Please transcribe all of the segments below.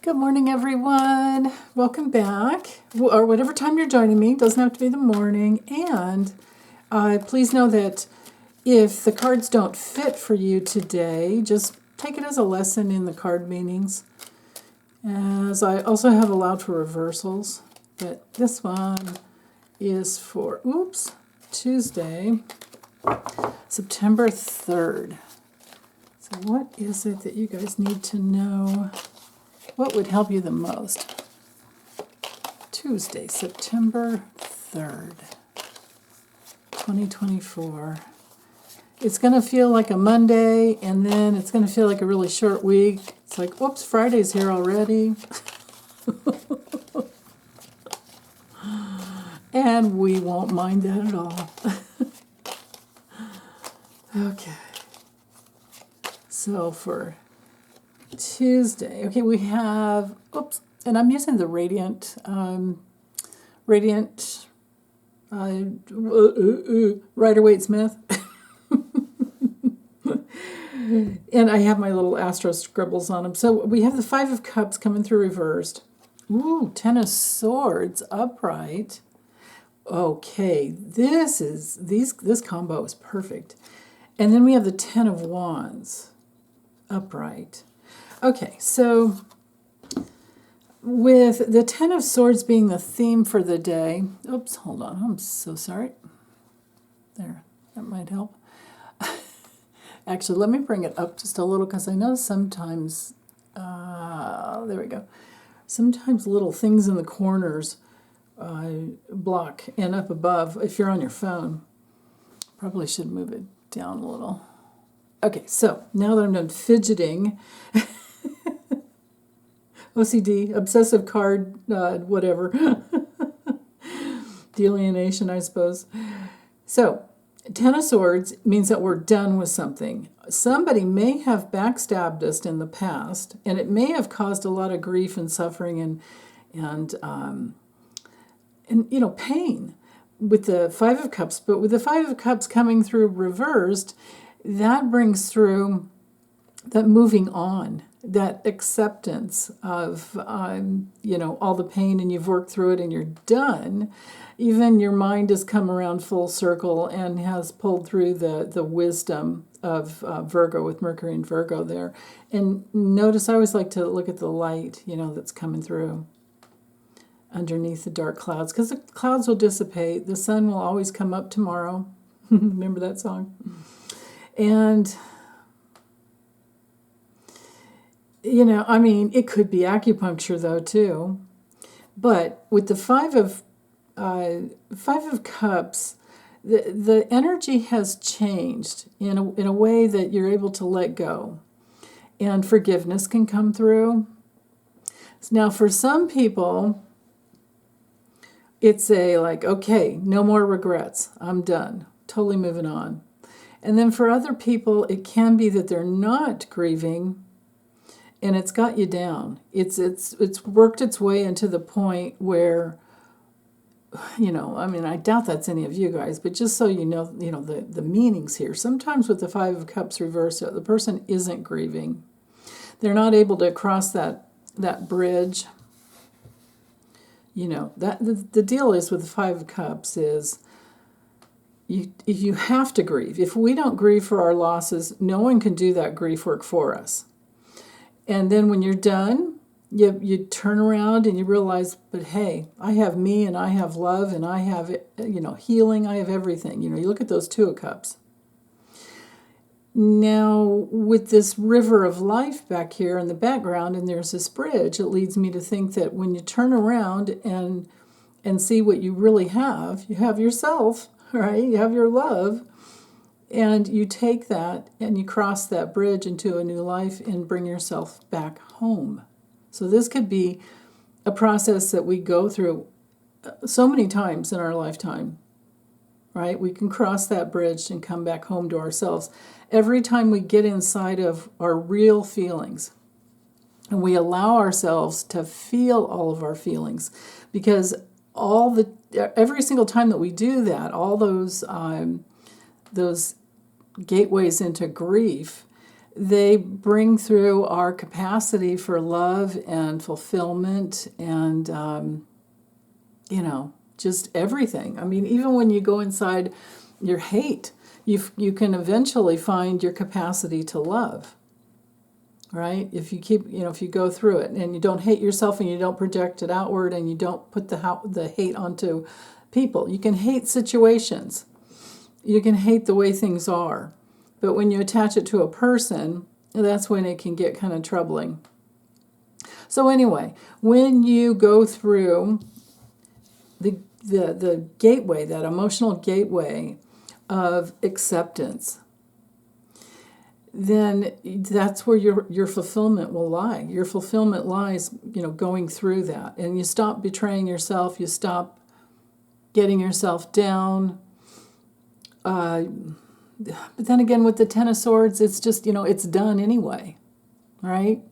Good morning, everyone. Welcome back, or whatever time you're joining me. Doesn't have to be the morning. And please know that if the cards don't fit for you today, just take it as a lesson in the card meanings. As I also have allowed for reversals, but this one is for, Tuesday, September 3rd. So what is it that you guys need to know? What would help you the most? Tuesday, September 3rd, 2024. It's going to feel like a Monday, and then it's going to feel like a really short week. It's like, whoops, Friday's here already. And we won't mind that at all. Okay. So for Tuesday, okay, we have, and I'm using the Radiant Rider-Waite-Smith. And I have my little astro scribbles on them. So we have the Five of Cups coming through reversed. Ooh, Ten of Swords upright. Okay, this combo is perfect. And then we have the Ten of Wands upright. Okay, so with the Ten of Swords being the theme for the day, hold on, I'm so sorry. There, that might help. Actually, let me bring it up just a little because I know sometimes, there we go. Sometimes little things in the corners block, and up above, if you're on your phone, probably should move it down a little. Okay, so now that I'm done fidgeting, OCD, obsessive card, whatever, delineation, I suppose. So, Ten of Swords means that we're done with something. Somebody may have backstabbed us in the past, and it may have caused a lot of grief and suffering and pain with the Five of Cups. But with the Five of Cups coming through reversed, that brings through that moving on, that acceptance of, all the pain, and you've worked through it and you're done. Even your mind has come around full circle and has pulled through the wisdom of Virgo, with Mercury and Virgo there. And notice, I always like to look at the light, that's coming through underneath the dark clouds, because the clouds will dissipate. The sun will always come up tomorrow. Remember that song? And it could be acupuncture though too. But with the Five of Cups, the energy has changed in a way that you're able to let go, and forgiveness can come through. Now, for some people, it's okay, no more regrets. I'm done. Totally moving on. And then for other people, it can be that they're not grieving, and it's got you down. It's worked its way into the point where, I doubt that's any of you guys, but just so you know the meanings here. Sometimes with the Five of Cups reversed, the person isn't grieving. They're not able to cross that bridge. That the deal is with the Five of Cups is you have to grieve. If we don't grieve for our losses, no one can do that grief work for us. And then when you're done, you turn around and you realize, but hey, I have me, and I have love, and I have healing, I have everything. You look at those Two of Cups. Now, with this river of life back here in the background, and there's this bridge, it leads me to think that when you turn around and see what you really have, you have yourself, right? You have your love, and you take that and you cross that bridge into a new life and bring yourself back home. So this could be a process that we go through so many times in our lifetime, right? We can cross that bridge and come back home to ourselves. Every time we get inside of our real feelings, and we allow ourselves to feel all of our feelings, because every single time that we do that, all those gateways into grief, they bring through our capacity for love and fulfillment and, just everything. I mean, even when you go inside your hate, you can eventually find your capacity to love, right? If you go through it and you don't hate yourself and you don't project it outward and you don't put the hate onto people. You can hate situations. You can hate the way things are. But when you attach it to a person, that's when it can get kind of troubling. So anyway, when you go through the gateway, that emotional gateway of acceptance, then that's where your fulfillment will lie. Your fulfillment lies, going through that. And you stop betraying yourself, you stop getting yourself down. But then again, with the Ten of Swords, it's just, it's done anyway, right?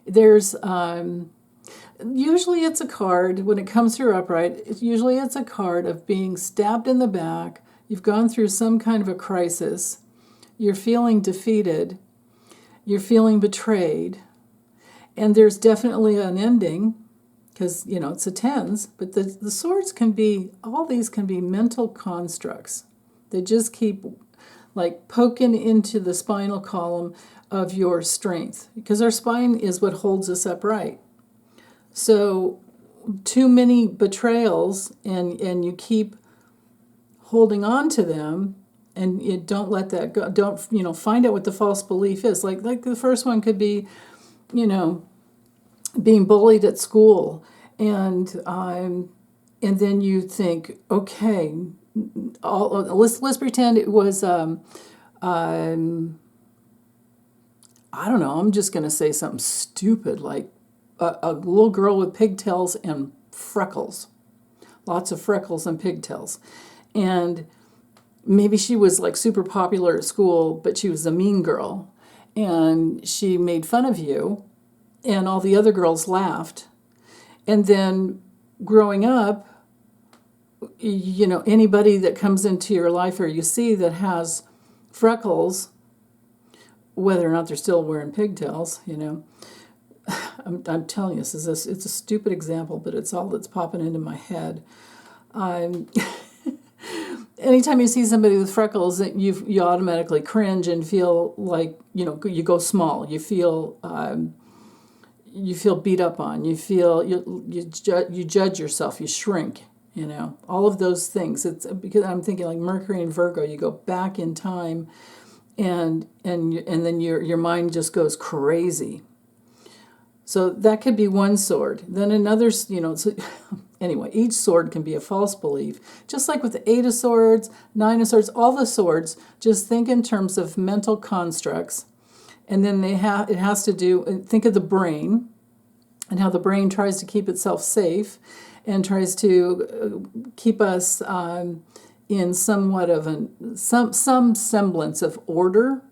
There's, usually it's a card, when it comes through upright, it's a card of being stabbed in the back. You've gone through some kind of a crisis. You're feeling defeated. You're feeling betrayed. And there's definitely an ending, because, it's a tens, but the swords all these can be mental constructs. They just keep like poking into the spinal column of your strength, because our spine is what holds us upright. So too many betrayals and you keep holding on to them and you don't let that go. Don't, find out what the false belief is. Like the first one could be, being bullied at school, and then you think, okay, let's pretend it was I don't know, I'm just going to say something stupid, like a little girl with pigtails and freckles, lots of freckles and pigtails, and maybe she was like super popular at school, but she was a mean girl, and she made fun of you, and all the other girls laughed, and then growing up, anybody that comes into your life or you see that has freckles, whether or not they're still wearing pigtails, I'm telling you, it's a stupid example, but it's all that's popping into my head. Anytime you see somebody with freckles, you automatically cringe and feel like, you go small. You feel beat up on. You feel you judge yourself. You shrink. All of those things. It's because I'm thinking like Mercury and Virgo. You go back in time, and then your mind just goes crazy. So that could be one sword. Then another, anyway, each sword can be a false belief. Just like with the Eight of Swords, Nine of Swords, all the swords, just think in terms of mental constructs. And then it has to do, think of the brain and how the brain tries to keep itself safe and tries to keep us in somewhat of some semblance of order.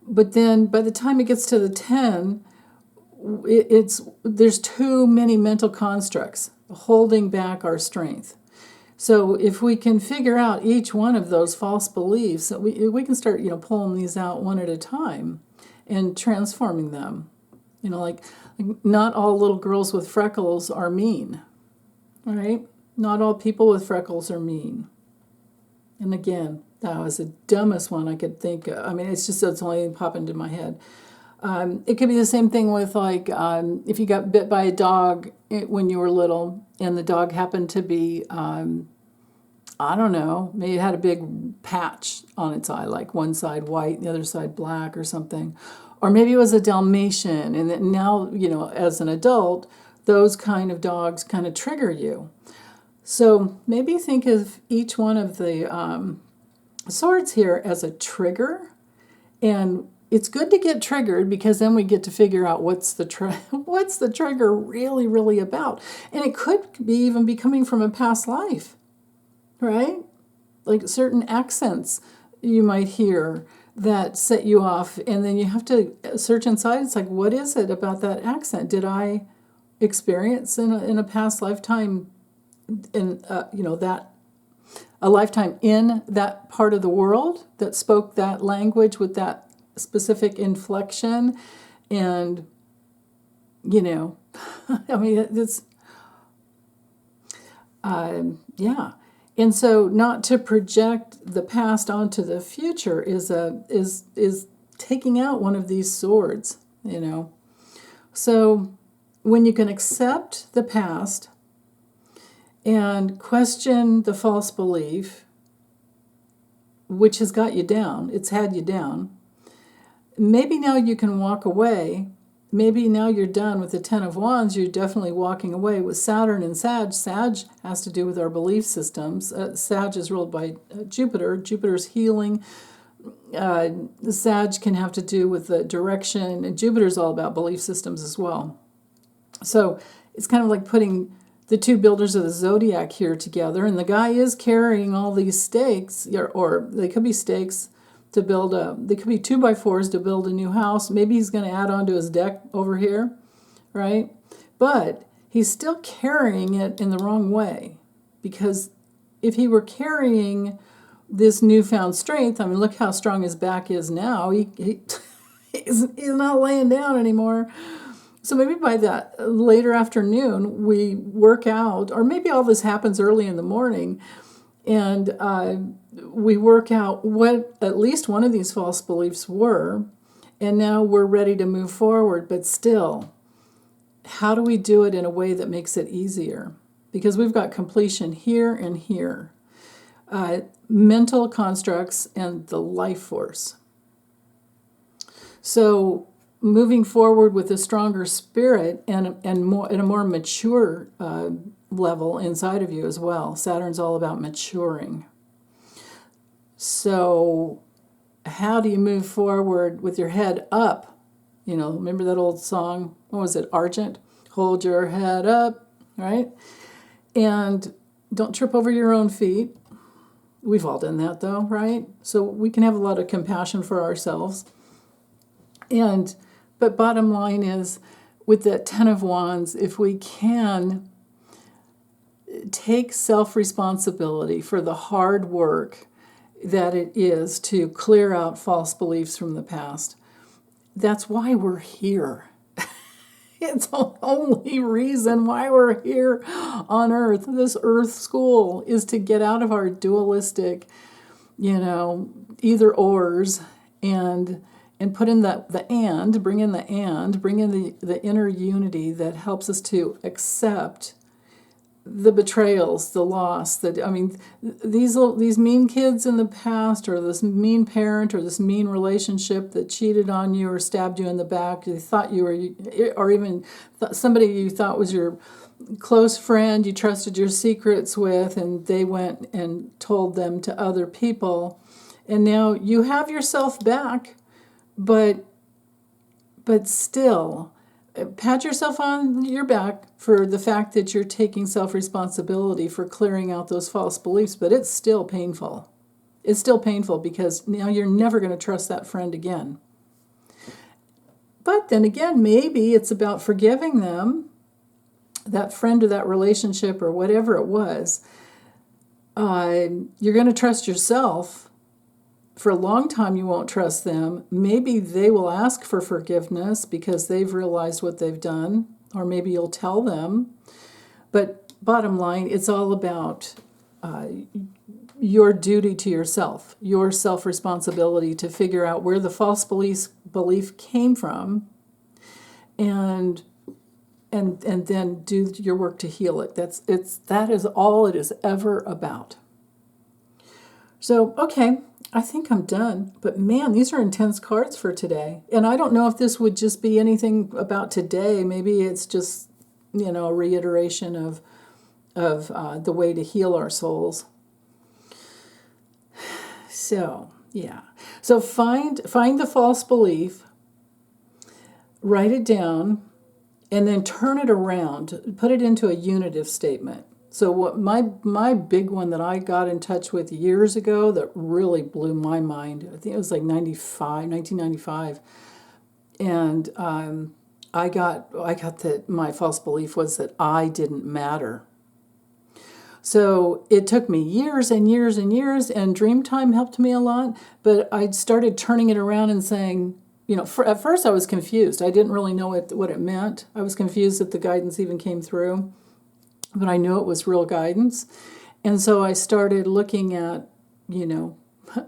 But then by the time it gets to the 10, there's too many mental constructs holding back our strength. So if we can figure out each one of those false beliefs, we can start pulling these out one at a time and transforming them. Like not all little girls with freckles are mean, right? Not all people with freckles are mean. And again, that was the dumbest one I could think of. I mean, it's only popped into my head. It could be the same thing with if you got bit by a dog when you were little and the dog happened to be, I don't know, maybe it had a big patch on its eye, like one side white, the other side black or something. Or maybe it was a Dalmatian, and then now, as an adult, those kind of dogs kind of trigger you. So maybe think of each one of the swords here as a trigger, and it's good to get triggered because then we get to figure out what's the trigger really, really be, and it could be even be coming from a past life, right? Like certain accents you might hear that set you off, and then you have to search inside. It's like, what is it about that accent? Did I experience in a past lifetime, that a lifetime in that part of the world that spoke that language with that specific inflection, and I mean, it's yeah. And so, not to project the past onto the future is taking out one of these swords. So, when you can accept the past and question the false belief, which has got you down, it's had you down, maybe now you can walk away. Maybe now you're done with the Ten of Wands. You're definitely walking away with Saturn and Sag. Sag has to do with our belief systems. Sag is ruled by Jupiter. Jupiter's healing. Sag can have to do with the direction. And Jupiter's all about belief systems as well. So it's kind of like putting the two builders of the zodiac here together. And the guy is carrying all these stakes, or they could be stakes to build they could be 2x4s to build a new house. Maybe he's going to add on to his deck over here, right? But he's still carrying it in the wrong way, because if he were carrying this newfound strength, I mean, look how strong his back is now. He's not laying down anymore. So maybe by that later afternoon, we work out, or maybe all this happens early in the morning, and we work out what at least one of these false beliefs were, and now we're ready to move forward. But still, how do we do it in a way that makes it easier? Because we've got completion here and here. Mental constructs and the life force. So moving forward with a stronger spirit and more at a more mature level inside of you as well. Saturn's all about maturing. So how do you move forward with your head up? Remember that old song? What was it? Argent? Hold your head up, right? And don't trip over your own feet. We've all done that though, right? So we can have a lot of compassion for ourselves. But bottom line is, with that Ten of Wands, if we can take self-responsibility for the hard work that it is to clear out false beliefs from the past, that's why we're here. It's the only reason why we're here on Earth. This Earth school is to get out of our dualistic, either ors, and put in bring in the inner unity that helps us to accept the betrayals, the loss. These mean kids in the past, or this mean parent, or this mean relationship that cheated on you or stabbed you in the back. They thought you were, or even somebody you thought was your close friend, you trusted your secrets with, and they went and told them to other people. And now you have yourself back, but still, pat yourself on your back for the fact that you're taking self-responsibility for clearing out those false beliefs, but it's still painful. It's still painful because now you're never going to trust that friend again. But then again, maybe it's about forgiving them, that friend or that relationship or whatever it was. You're going to trust yourself. For a long time, you won't trust them. Maybe they will ask for forgiveness because they've realized what they've done, or maybe you'll tell them. But bottom line, it's all about your duty to yourself, your self-responsibility to figure out where the false belief came from, and then do your work to heal it. That is all it is ever about. So, okay. I think I'm done, but man, these are intense cards for today. And I don't know if this would just be anything about today. Maybe it's just, a reiteration of the way to heal our souls. So, yeah. So find the false belief, write it down, and then turn it around. Put it into a unitive statement. So what my big one that I got in touch with years ago that really blew my mind, I think it was like 1995, and I got that my false belief was that I didn't matter. So it took me years and years and years, and Dreamtime helped me a lot, but I started turning it around and saying, at first I was confused. I didn't really know what it meant. I was confused that the guidance even came through, but I knew it was real guidance. And so I started looking at,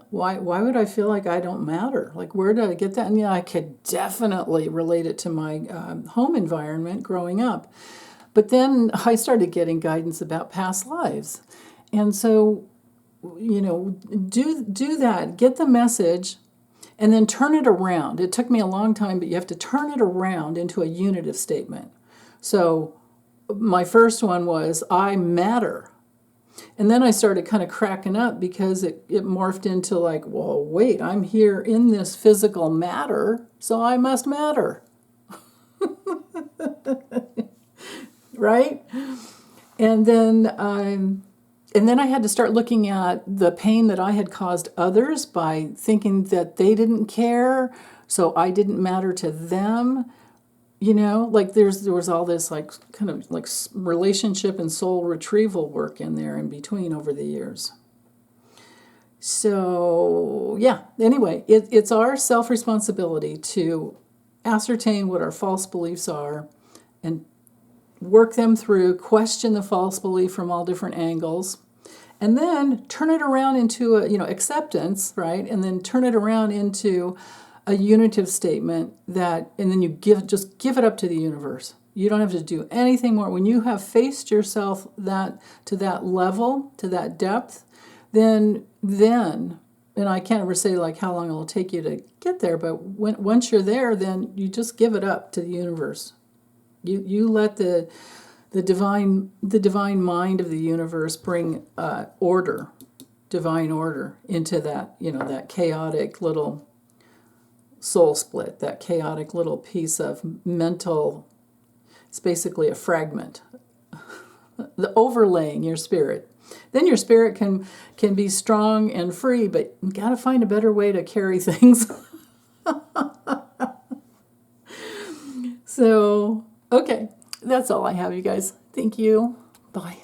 why would I feel like I don't matter? Like, where did I get that? And I could definitely relate it to my home environment growing up. But then I started getting guidance about past lives. And so, do that, get the message, and then turn it around. It took me a long time, but you have to turn it around into a unitive statement. So my first one was, I matter. And then I started kind of cracking up because it morphed into like, well, wait, I'm here in this physical matter, so I must matter. Right? And then I had to start looking at the pain that I had caused others by thinking that they didn't care, so I didn't matter to them. Like there was all this like kind of like relationship and soul retrieval work in there in between over the years. So yeah, anyway, it's our self-responsibility to ascertain what our false beliefs are and work them through, question the false belief from all different angles, and then turn it around into acceptance, right? And then turn it around into a unitive statement and then you just give it up to the universe. You don't have to do anything more. When you have faced yourself to that level, to that depth, then, and I can't ever say like how long it'll take you to get there, but once you're there, then you just give it up to the universe. You let the divine mind of the universe bring divine order into that, that chaotic little soul split, that chaotic little piece of mental. It's basically a fragment, the overlaying your spirit. Then your spirit can be strong and free, but you got to find a better way to carry things. So, okay, that's all I have, you guys. Thank you. Bye.